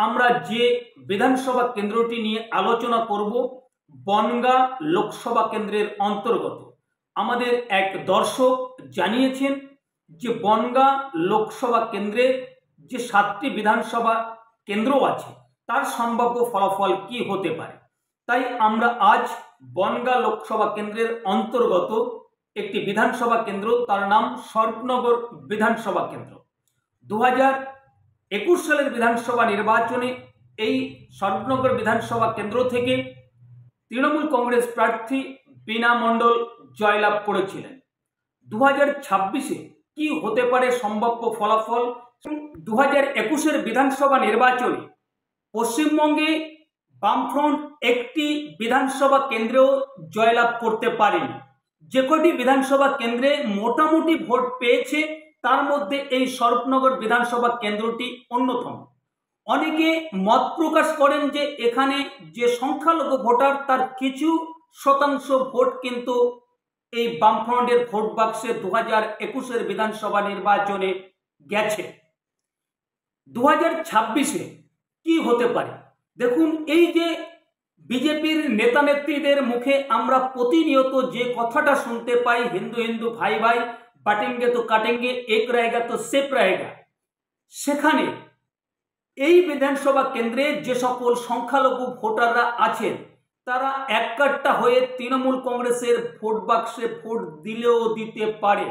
আমরা যে বিধানসভা কেন্দ্রটি নিয়ে আলোচনা করব বনগাঁ লোকসভা কেন্দ্রের অন্তর্গত। আমাদের এক দর্শক জানিয়েছেন যে বনগাঁ লোকসভা কেন্দ্রের যে 7টি বিধানসভা কেন্দ্র আছে তার সম্ভাব্য ফলাফল কি হতে পারে। তাই আমরা আজ বনগাঁ লোকসভা কেন্দ্রের অন্তর্গত একটি বিধানসভা কেন্দ্র, তার নাম স্বরূপনগর বিধানসভা কেন্দ্র। 2021 সালের বিধানসভা নির্বাচনে এই স্বরূপনগর বিধানসভা কেন্দ্র থেকে তৃণমূল কংগ্রেস প্রার্থী বীণা মণ্ডল জয়লাভ করেছিলেন। 2026-এ কি হতে পারে সম্ভাব্য ফলাফল। 2021-এর বিধানসভা নির্বাচনে পশ্চিমবঙ্গে বামফ্রন্ট একটি বিধানসভা কেন্দ্রেও জয়লাভ করতে পারেনি। যে কটি বিধানসভা কেন্দ্রে মোটামুটি ভোট পেয়েছে তার মধ্যে এই স্বরূপনগর বিধানসভা কেন্দ্রটি অন্যতম। অনেকে মত প্রকাশ করেন যে এখানে যে সংখ্যালঘু ভোটার তার কিছু শতাংশ ভোট কিন্তু এই বামফ্রন্টের ভোট বাক্সে 2021-এর বিধানসভা নির্বাচনে গেছে। 2026-এ কি হতে পারে দেখুন। এই যে বিজেপির নেতা নেত্রীদের মুখে আমরা প্রতিনিয়ত যে কথাটা শুনতে পাই, হিন্দু হিন্দু ভাই ভাই বাটেঙ্গে তো কাটেঙ্গে, এক रहेगा তো সেফ रहेगा, সেখানে এই বিধানসভা কেন্দ্রে যে সকল সংখ্যালঘু ভোটাররা আছেন তারা এককাট্টা হয়ে তৃণমূল কংগ্রেসের ভোট বাক্সে ভোট দিলেও দিতে পারে।